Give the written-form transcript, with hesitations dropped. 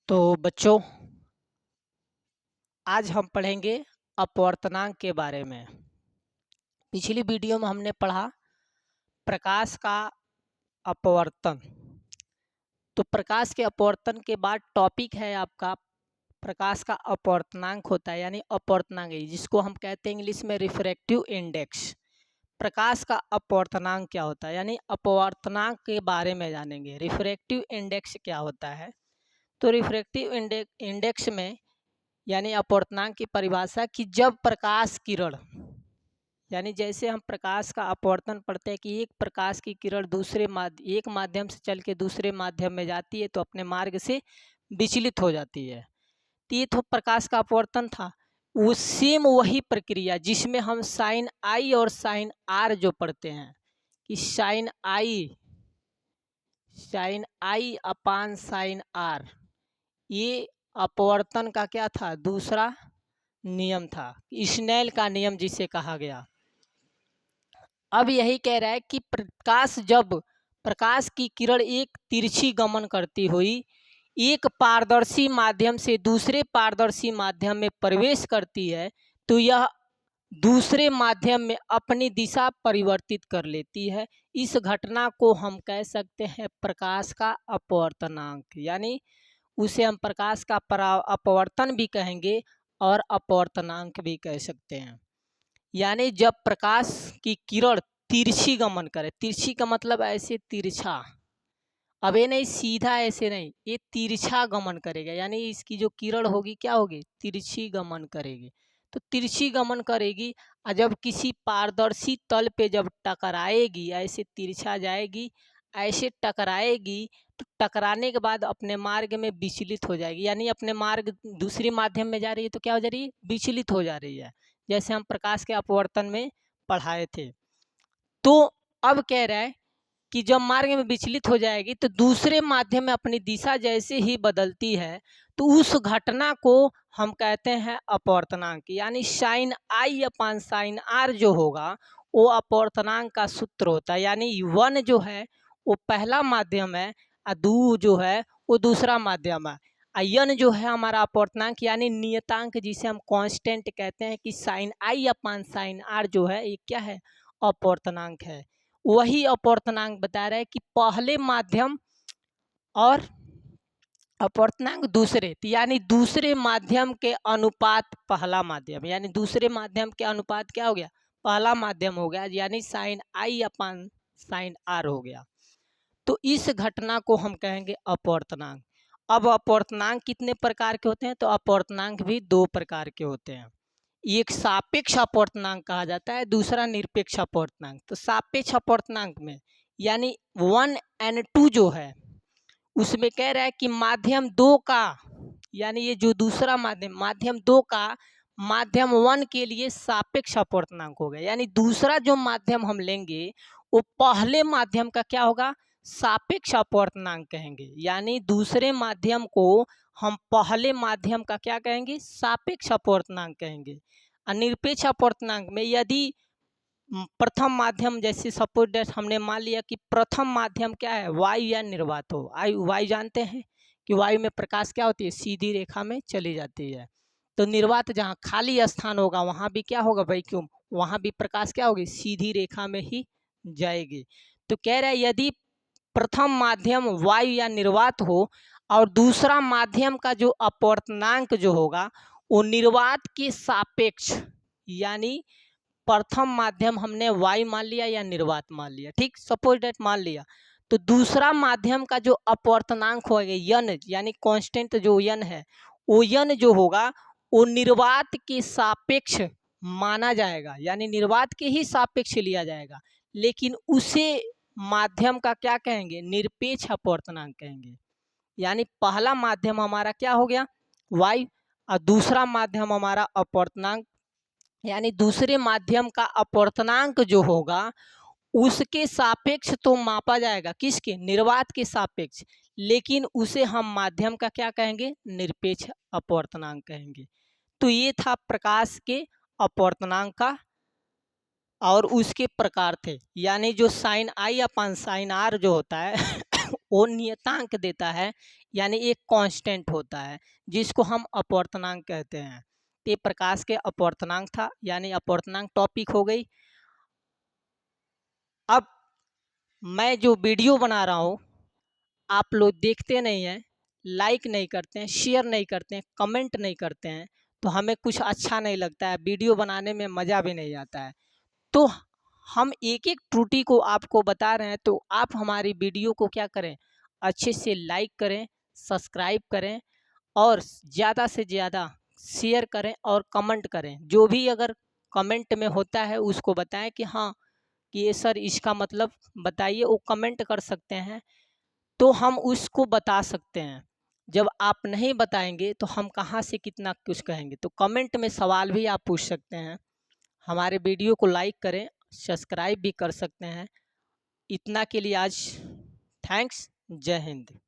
तो बच्चों, आज हम पढ़ेंगे अपवर्तनांक के बारे में। पिछली वीडियो में हमने पढ़ा प्रकाश का अपवर्तन। तो प्रकाश के अपवर्तन के बाद टॉपिक है आपका प्रकाश का अपवर्तनांक होता है, यानी अपवर्तनांक जिसको हम कहते हैं इंग्लिश में रिफ्रैक्टिव इंडेक्स। प्रकाश का अपवर्तनांक क्या होता है, यानी अपवर्तनांक के बारे में जानेंगे। रिफ्रैक्टिव इंडेक्स क्या होता है? तो रिफ्रैक्टिव इंडेक्स में यानी अपवर्तनांक की परिभाषा कि जब प्रकाश किरण, यानी जैसे हम प्रकाश का अपवर्तन पढ़ते हैं कि एक प्रकाश की किरण एक माध्यम से चल के दूसरे माध्यम में जाती है तो अपने मार्ग से विचलित हो जाती है। तो ये तो प्रकाश का अपवर्तन था। वो सेम वही प्रक्रिया जिसमें हम साइन आई और साइन आर जो पढ़ते हैं कि sine i upon sine r, ये अपवर्तन का क्या था? दूसरा नियम था, स्नेल का नियम जिसे कहा गया। अब यही कह रहा है कि प्रकाश की किरण एक तिरछी गमन करती हुई एक पारदर्शी माध्यम से दूसरे पारदर्शी माध्यम में प्रवेश करती है तो यह दूसरे माध्यम में अपनी दिशा परिवर्तित कर लेती है। इस घटना को हम कह सकते हैं प्रकाश का अपवर्तनांक, यानी उसे हम प्रकाश का अपवर्तन भी कहेंगे और अपवर्तनांक भी कह सकते हैं। यानी जब प्रकाश की किरण तिरछी गमन करे, तिरछी का मतलब ऐसे तिरछा, अब ये नहीं सीधा ऐसे नहीं, ये तिरछा गमन करेगा, यानी इसकी जो किरण होगी क्या होगी? तिरछी गमन करेगी। तो तिरछी गमन करेगी और जब किसी पारदर्शी तल पे जब टकराएगी, ऐसे तिरछा जाएगी, ऐसे टकराएगी, तो टकराने के बाद अपने मार्ग में विचलित हो जाएगी, यानी अपने मार्ग दूसरी माध्यम में जा रही है तो क्या हो जा रही है? विचलित हो जा रही है, जैसे हम प्रकाश के अपवर्तन में पढ़ाए थे। तो अब कह रहा है कि जब मार्ग में विचलित हो जाएगी तो दूसरे माध्यम में अपनी दिशा जैसे ही बदलती है तो उस घटना को हम कहते हैं अपवर्तनांक, यानी sine i upon sine r जो होगा वो अपवर्तनांक का सूत्र होता है। यानी वन जो है वो पहला माध्यम है और दो जो है वो दूसरा माध्यम है। यन जो है हमारा अपवर्तनांक यानी नियतांक जिसे हम कांस्टेंट कहते हैं कि sine i upon sine r जो है ये क्या है? अपवर्तनांक है। वही अपवर्तनांक बता रहा है कि पहले माध्यम और अपवर्तनांक दूसरे, यानी दूसरे माध्यम के अनुपात पहला माध्यम, यानी दूसरे माध्यम के अनुपात क्या हो गया? पहला माध्यम हो गया, यानी sine i upon sine r हो गया। तो इस घटना को हम कहेंगे अपवर्तनांक। अब अपवर्तनांक कितने प्रकार के होते हैं? तो अपवर्तनांक भी दो प्रकार के होते हैं। एक सापेक्ष अपवर्तनांक कहा जाता है, दूसरा निरपेक्ष अपवर्तनांक। तो सापेक्ष अपवर्तनांक में यानी 1 और 2 जो है उसमें कह रहा है कि माध्यम 2 का, यानी ये जो दूसरा माध्यम 2 का माध्यम 1 के लिए सापेक्ष अपवर्तनांक हो गया, यानी दूसरा जो माध्यम हम लेंगे वो पहले माध्यम का क्या होगा? सापेक्ष अपवर्तनांक कहेंगे। यानी दूसरे माध्यम को हम पहले माध्यम का क्या कहेंगे? सापेक्ष अपवर्तनांक कहेंगे। निरपेक्ष अपवर्तनांक में यदि प्रथम माध्यम, जैसे सपोज दैट हमने मान लिया कि प्रथम माध्यम क्या है? वायु या निर्वात हो। वायु जानते हैं कि वायु में प्रकाश क्या होती है? सीधी रेखा में चली जाती है। तो निर्वात जहाँ खाली स्थान होगा वहाँ भी क्या होगा? वैक्यूम, वहाँ भी प्रकाश क्या होगी? सीधी रेखा में ही जाएगी। तो कह रहा है यदि प्रथम माध्यम वायु या निर्वात हो और दूसरा माध्यम का जो अपवर्तनांक जो होगा वो निर्वात के सापेक्ष, यानी प्रथम माध्यम हमने वायु मान लिया या निर्वात मान लिया, ठीक, सपोज दैट मान लिया, तो दूसरा माध्यम का जो अपवर्तनांक होगा यन, यानी कांस्टेंट जो यन है वो यन जो होगा वो निर्वात के सापेक्ष माना जाएगा, यानी निर्वात के ही सापेक्ष लिया जाएगा, लेकिन उसे माध्यम का क्या कहेंगे? निरपेक्ष अपवर्तनांक कहेंगे। यानी पहला माध्यम हमारा क्या हो गया? वायु, और दूसरा माध्यम हमारा अपवर्तनांक, यानी दूसरे माध्यम का अपवर्तनांक जो होगा उसके सापेक्ष तो मापा जाएगा, किसके? निर्वात के सापेक्ष, लेकिन उसे हम माध्यम का क्या कहेंगे? निरपेक्ष अपवर्तनांक कहेंगे। तो ये था प्रकाश के अपवर्तनांक का और उसके प्रकार थे, यानी जो sine i upon sine r जो होता है वो नियतांक देता है, यानी एक कांस्टेंट होता है जिसको हम अपवर्तनांक कहते हैं। ये प्रकाश के अपवर्तनांक था, यानी अपवर्तनांक टॉपिक हो गई। अब मैं जो वीडियो बना रहा हूँ आप लोग देखते नहीं हैं, लाइक नहीं करते हैं, शेयर नहीं करते हैं, कमेंट नहीं करते हैं, तो हमें कुछ अच्छा नहीं लगता है, वीडियो बनाने में मज़ा भी नहीं आता है। तो हम एक एक त्रुटि को आपको बता रहे हैं, तो आप हमारी वीडियो को क्या करें, अच्छे से लाइक करें, सब्सक्राइब करें और ज़्यादा से ज़्यादा शेयर करें और कमेंट करें। जो भी अगर कमेंट में होता है उसको बताएं कि हाँ, कि ये सर इसका मतलब बताइए, वो कमेंट कर सकते हैं तो हम उसको बता सकते हैं। जब आप नहीं बताएंगे तो हम कहाँ से कितना कुछ कहेंगे। तो कमेंट में सवाल भी आप पूछ सकते हैं। हमारे वीडियो को लाइक करें, सब्सक्राइब भी कर सकते हैं। इतना के लिए आज थैंक्स। जय हिंद।